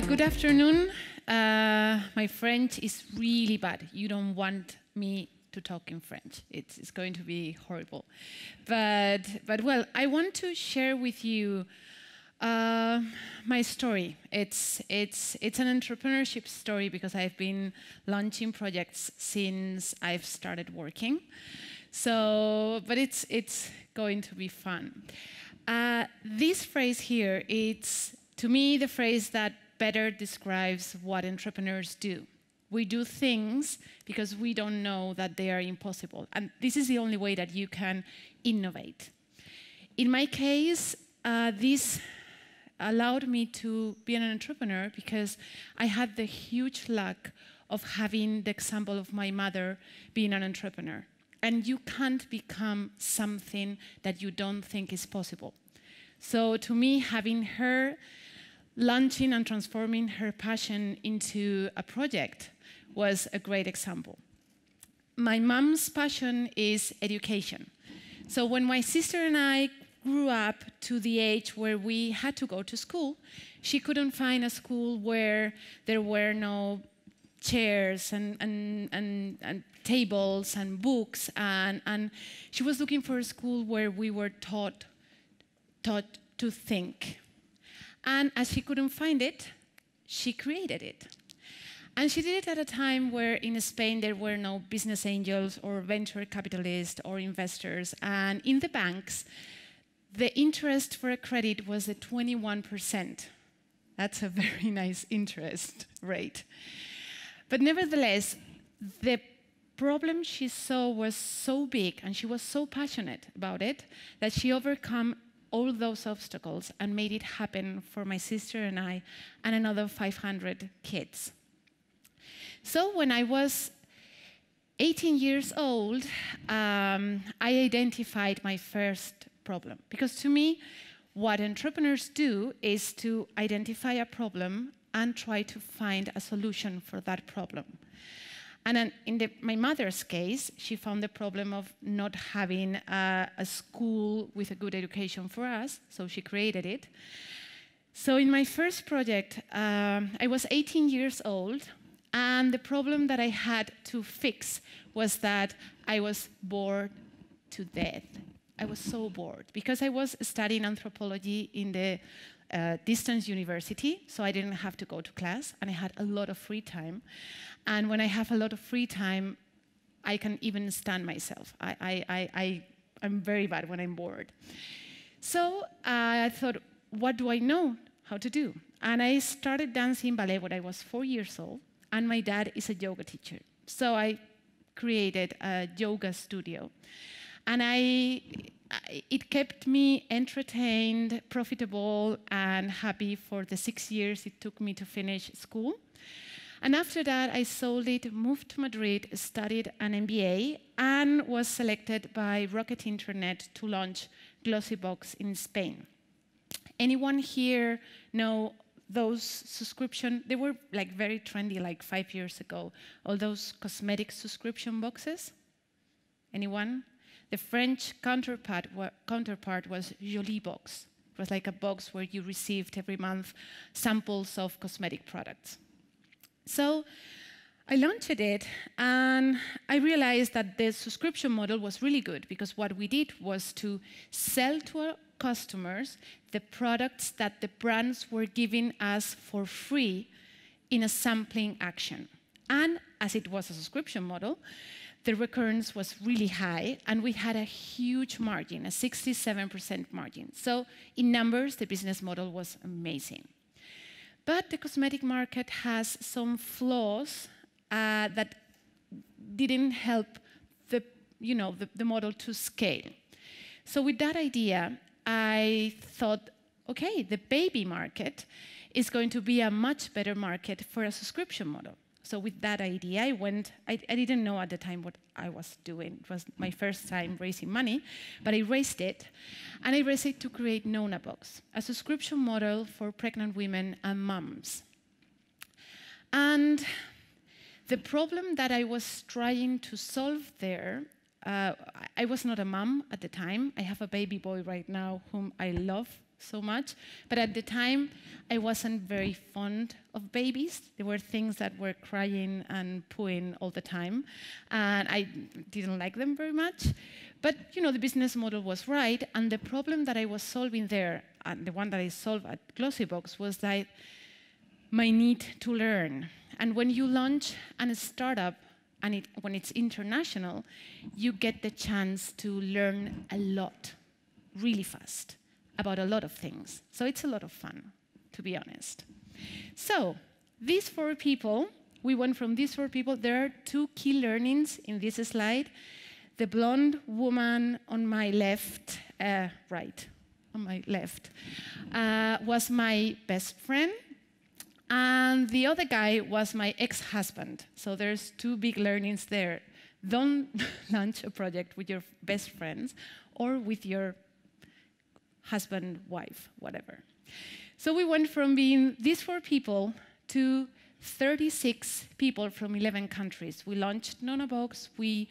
Good afternoon. My French is really bad. You don't want me to talk in French. It's going to be horrible. But well, I want to share with you my story. It's an entrepreneurship story because I've been launching projects since I've started working. So, but it's going to be fun. This phrase here, it's to me the phrase that better describes what entrepreneurs do. We do things because we don't know that they are impossible. And this is the only way that you can innovate. In my case, this allowed me to be an entrepreneur because I had the huge luck of having the example of my mother being an entrepreneur. And you can't become something that you don't think is possible. So to me, having her launching and transforming her passion into a project was a great example. My mom's passion is education. So when my sister and I grew up to the age where we had to go to school, she couldn't find a school where there were no chairs and tables and books, and she was looking for a school where we were taught to think. And as she couldn't find it, she created it. And she did it at a time where in Spain there were no business angels or venture capitalists or investors, and in the banks, the interest for a credit was at 21%. That's a very nice interest rate. But nevertheless, the problem she saw was so big and she was so passionate about it that she overcame all those obstacles and made it happen for my sister and I and another 500 kids. So when I was 18 years old, I identified my first problem. Because to me, what entrepreneurs do is to identify a problem and try to find a solution for that problem. And then in my mother's case, she found the problem of not having a school with a good education for us, so she created it. So in my first project, I was 18 years old, and the problem that I had to fix was that I was bored to death. I was so bored because I was studying anthropology in the distance university, so I didn't have to go to class, and I had a lot of free time. And when I have a lot of free time, I can even stand myself. I'm very bad when I'm bored. So I thought, what do I know how to do? And I started dancing ballet when I was 4 years old, and my dad is a yoga teacher. So I created a yoga studio. And it kept me entertained, profitable, and happy for the 6 years it took me to finish school. And after that, I sold it, moved to Madrid, studied an MBA, and was selected by Rocket Internet to launch Glossybox in Spain. Anyone here know those subscription? They were like very trendy like 5 years ago, all those cosmetic subscription boxes. Anyone? The French counterpart was Jolie Box. It was like a box where you received every month samples of cosmetic products. So I launched it, and I realized that the subscription model was really good because what we did was to sell to our customers the products that the brands were giving us for free in a sampling action. And as it was a subscription model, the recurrence was really high, and we had a huge margin, a 67% margin. So in numbers, the business model was amazing. But the cosmetic market has some flaws that didn't help the model to scale. So with that idea, I thought, okay, the baby market is going to be a much better market for a subscription model. So with that idea, I didn't know at the time what I was doing. It was my first time raising money, but I raised it. And I raised it to create NOTOX, a subscription model for pregnant women and moms. And the problem that I was trying to solve there, I was not a mom at the time. I have a baby boy right now whom I love so much. But at the time, I wasn't very fond of babies. There were things that were crying and pooing all the time, and I didn't like them very much. But you know, the business model was right, and the problem that I was solving there, and the one that I solved at Glossybox, was that my need to learn. And when you launch a startup, and when it's international, you get the chance to learn a lot, really fast, about a lot of things. So it's a lot of fun, to be honest. So these 4 people, we went from these 4 people. There are 2 key learnings in this slide. The blonde woman on my left, on my left, was my best friend. And the other guy was my ex-husband. So there's 2 big learnings there. Don't launch a project with your best friends or with your husband, wife, whatever. So we went from being these 4 people to 36 people from 11 countries. We launched NOTOX. We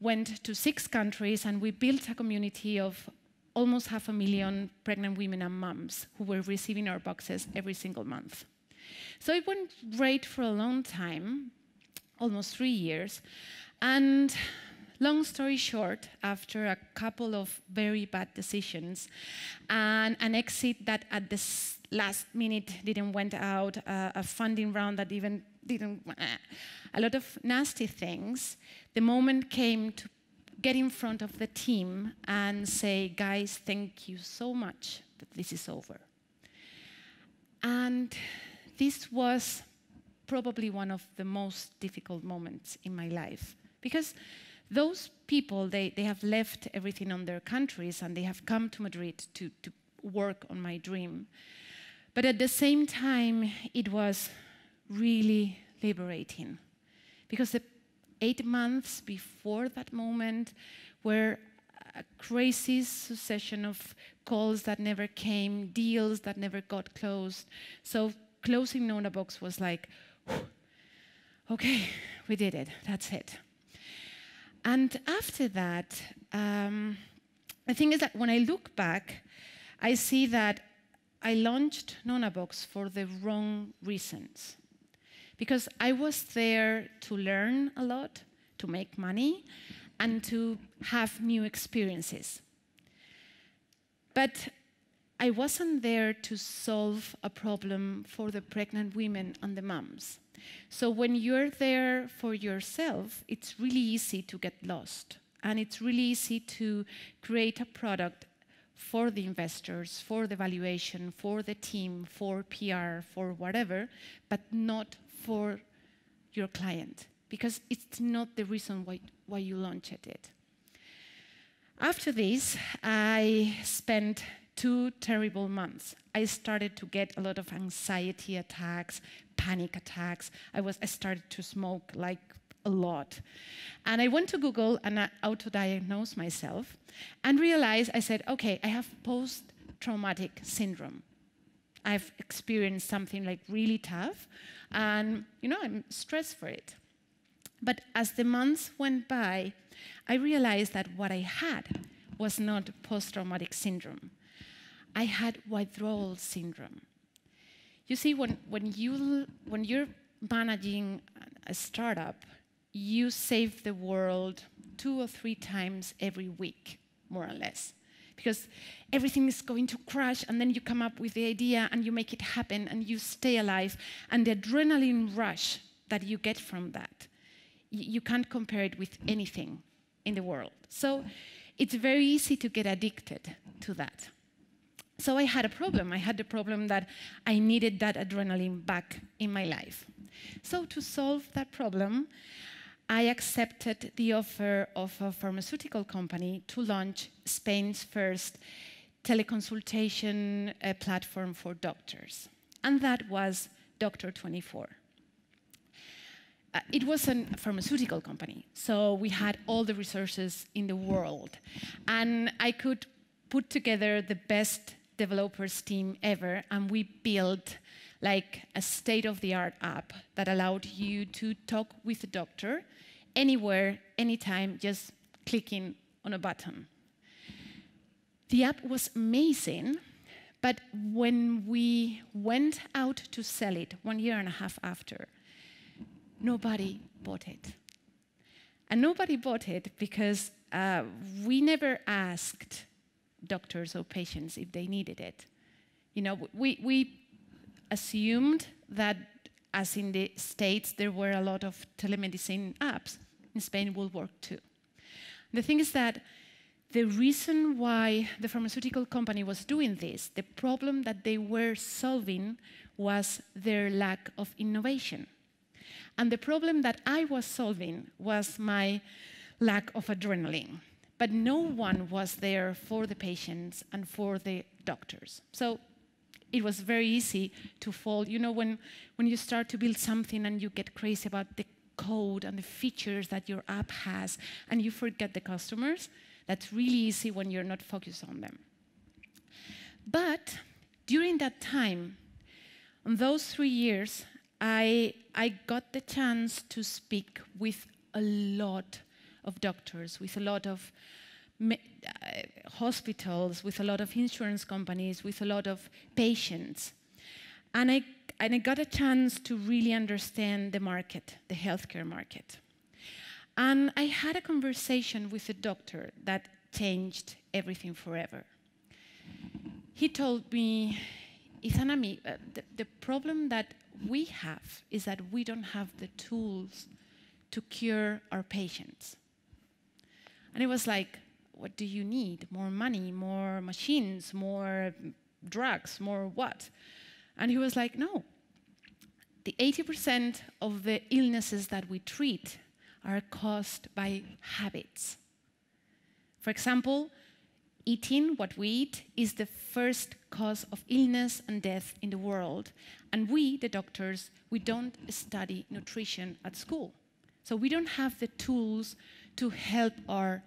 went to 6 countries, and we built a community of almost 500,000 pregnant women and moms who were receiving our boxes every single month. So it went great for a long time, almost 3 years. And long story short, after a couple of very bad decisions and an exit that at the last minute didn't went out, a funding round that even didn't, a lot of nasty things, the moment came to get in front of the team and say, guys, thank you so much, but this is over. And this was probably one of the most difficult moments in my life, because those people, they have left everything on their countries, and they have come to Madrid to work on my dream. But at the same time, it was really liberating, because the 8 months before that moment were a crazy succession of calls that never came, deals that never got closed. So closing NOTOX was like, okay, we did it, that's it. And after that, the thing is that when I look back, I see that I launched NOTOX for the wrong reasons. Because I was there to learn a lot, to make money, and to have new experiences. But I wasn't there to solve a problem for the pregnant women and the moms. So when you're there for yourself, it's really easy to get lost. And it's really easy to create a product for the investors, for the valuation, for the team, for PR, for whatever, but not for your client, because it's not the reason why you launched it. After this, I spent 2 terrible months. I started to get a lot of anxiety attacks, panic attacks. I started to smoke like a lot. And I went to Google and I auto-diagnosed myself and realized, I said, okay, I have post-traumatic syndrome. I've experienced something like really tough, and I'm stressed for it. But as the months went by, I realized that what I had was not post-traumatic syndrome. I had withdrawal syndrome. You see, when you're managing a startup, you save the world 2 or 3 times every week, more or less. Because everything is going to crash, and then you come up with the idea, and you make it happen, and you stay alive. And the adrenaline rush that you get from that, you can't compare it with anything in the world. So it's very easy to get addicted to that. So I had a problem. I had the problem that I needed that adrenaline back in my life. So to solve that problem, I accepted the offer of a pharmaceutical company to launch Spain's first teleconsultation platform for doctors. And that was Doctor24. It was a pharmaceutical company, so we had all the resources in the world. And I could put together the best developers team ever, and we built like a state-of-the-art app that allowed you to talk with a doctor anywhere, anytime, just clicking on a button. The app was amazing, But when we went out to sell it 1.5 years after, nobody bought it. And nobody bought it because we never asked doctors or patients if they needed it. You know, we assumed that, as in the States, there were a lot of telemedicine apps. In Spain, it will work too. The thing is that the reason why the pharmaceutical company was doing this, the problem that they were solving was their lack of innovation. And the problem that I was solving was my lack of adrenaline. But no one was there for the patients and for the doctors. So it was very easy to fall. You know, when you start to build something and you get crazy about the code and the features that your app has, and you forget the customers, that's really easy when you're not focused on them. But during that time, in those 3 years, I got the chance to speak with a lot of doctors, with a lot of hospitals, with a lot of insurance companies, with a lot of patients. And I got a chance to really understand the market, the healthcare market. And I had a conversation with a doctor that changed everything forever. He told me, Izanami, the problem that we have is that we don't have the tools to cure our patients. And it was like, what do you need? More money, more machines, more drugs, more what? And he was like, no. The 80% of the illnesses that we treat are caused by habits. For example, eating what we eat is the first cause of illness and death in the world. And we, the doctors, we don't study nutrition at school. So we don't have the tools to help our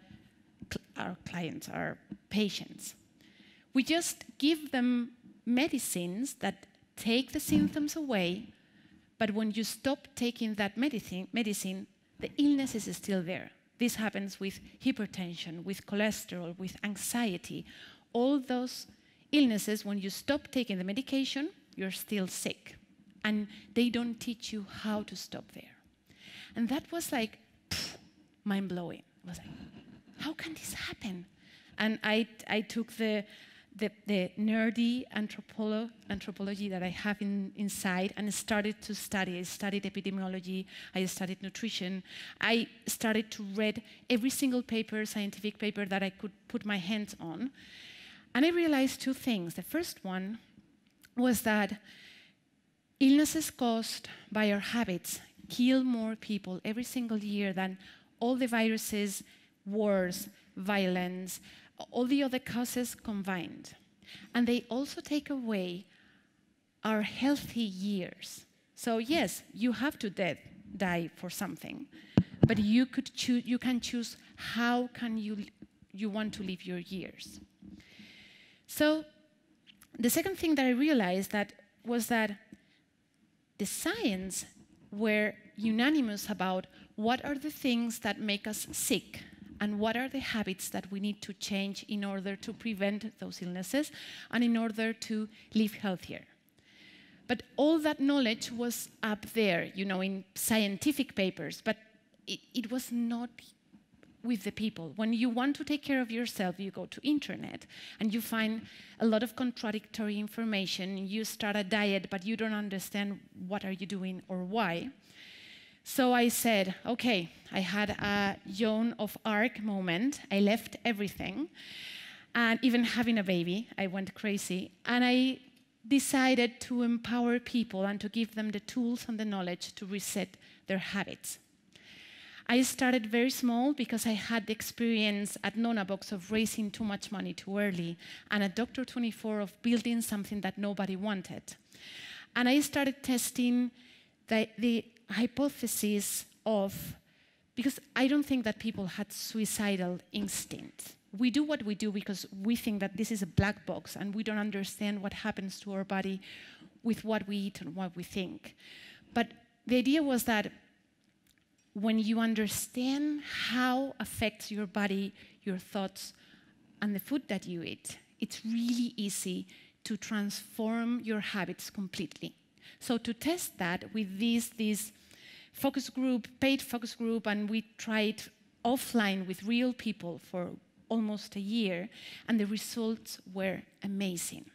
clients, our patients. We just give them medicines that take the symptoms away, but when you stop taking that medicine, the illness is still there. This happens with hypertension, with cholesterol, with anxiety. All those illnesses, when you stop taking the medication, you're still sick. And they don't teach you how to stop there. And that was like, mind-blowing. I was like, how can this happen? And I took the nerdy anthropology that I have inside and started to study. I studied epidemiology, I studied nutrition. I started to read every single paper, scientific paper that I could put my hands on. And I realized 2 things. The first one was that illnesses caused by our habits kill more people every single year than all the viruses, wars, violence, all the other causes combined. And they also take away our healthy years. So yes, you have to die for something, but you can choose how can you want to live your years. So the second thing that I realized was that the science were unanimous about what are the things that make us sick and what are the habits that we need to change in order to prevent those illnesses and in order to live healthier. But all that knowledge was up there, you know, in scientific papers, but it was not with the people. When you want to take care of yourself, you go to internet and you find a lot of contradictory information. You start a diet, but you don't understand what are you doing or why. So I said, okay, I had a Joan of Arc moment. I left everything. And even having a baby, I went crazy. And I decided to empower people and to give them the tools and the knowledge to reset their habits. I started very small because I had the experience at NONABOX of raising too much money too early and at Dr. 24 of building something that nobody wanted. And I started testing the hypothesis of, because I don't think that people had suicidal instinct. We do what we do because we think that this is a black box and we don't understand what happens to our body with what we eat and what we think. But the idea was that when you understand how affects your body, your thoughts, and the food that you eat, it's really easy to transform your habits completely. So to test that with this focus group, paid focus group, and we tried offline with real people for almost a year, and the results were amazing.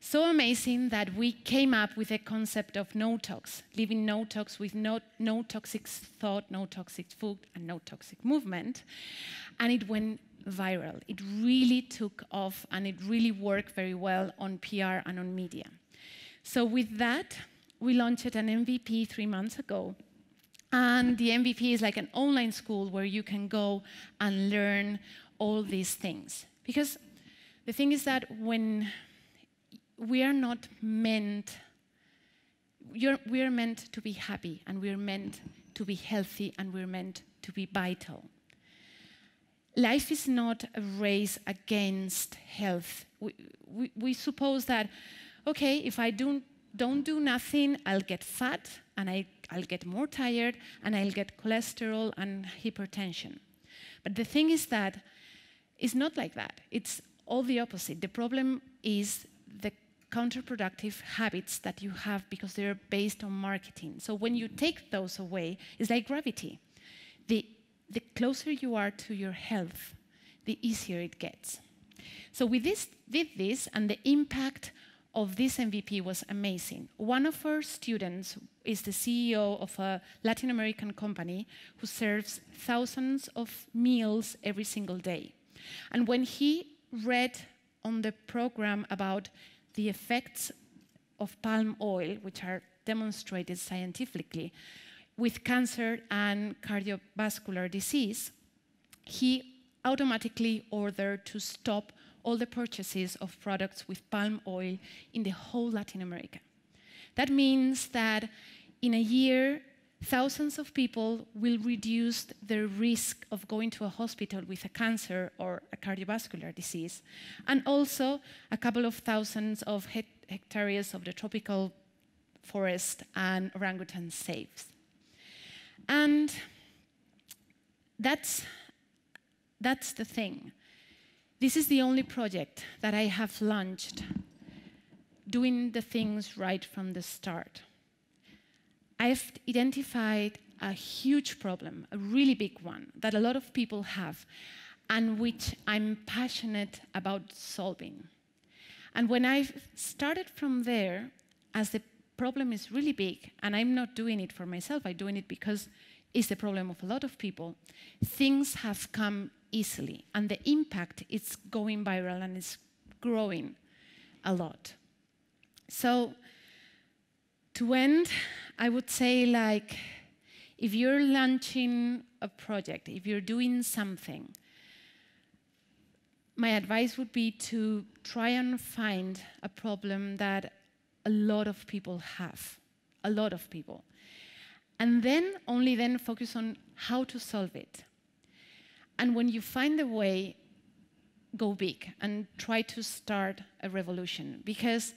So amazing that we came up with a concept of NOTOX, living NOTOX with no toxic thought, no toxic food, and no toxic movement. And it went viral. It really took off, and it really worked very well on PR and on media. So with that, we launched an MVP 3 months ago. And the MVP is like an online school where you can go and learn all these things. Because the thing is that when we are not meant, we are meant to be happy, and we're meant to be healthy, and we're meant to be vital. Life is not a race against health. We suppose that, okay, if I don't do nothing, I'll get fat, and I'll get more tired, and I'll get cholesterol and hypertension. But the thing is that it's not like that. It's all the opposite. The problem is the counterproductive habits that you have because they're based on marketing. So when you take those away, it's like gravity. The closer you are to your health, the easier it gets. So we did this, and the impact of this MVP was amazing. One of our students is the CEO of a Latin American company who serves thousands of meals every single day. And when he read on the program about the effects of palm oil, which are demonstrated scientifically, with cancer and cardiovascular disease, he automatically ordered to stop all the purchases of products with palm oil in the whole Latin America. That means that in a year, thousands of people will reduce their risk of going to a hospital with a cancer or a cardiovascular disease, and also a couple of thousands of hectares of the tropical forest and orangutan saved. And that's the thing. This is the only project that I have launched doing the things right from the start. I've identified a huge problem, a really big one, that a lot of people have, and which I'm passionate about solving. And when I started from there, as the problem is really big, and I'm not doing it for myself, I'm doing it because it's the problem of a lot of people, things have come easily, and the impact is going viral and it's growing a lot. So, to end, I would say, like, if you're launching a project, if you're doing something, my advice would be to try and find a problem that a lot of people have, a lot of people. And then, only then, focus on how to solve it. And when you find a way, go big and try to start a revolution. Because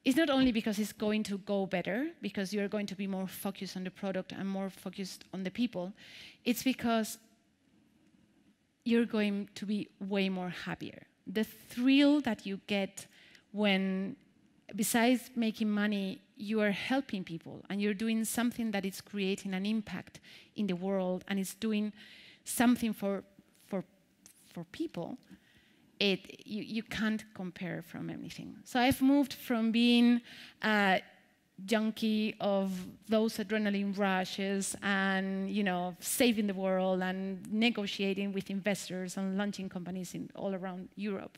it's not only because it's going to go better, because you're going to be more focused on the product and more focused on the people, it's because you're going to be way more happier. The thrill that you get when, besides making money, you are helping people and you're doing something that is creating an impact in the world and it's doing something for people, you can't compare from anything. So I've moved from being a junkie of those adrenaline rushes and, you know, saving the world and negotiating with investors and launching companies all around Europe,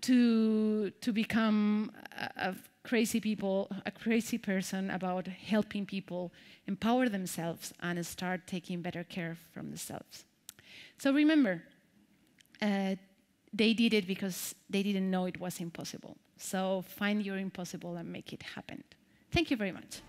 to become a crazy person about helping people empower themselves and start taking better care from themselves. So remember, they did it because they didn't know it was impossible. So find your impossible and make it happen. Thank you very much.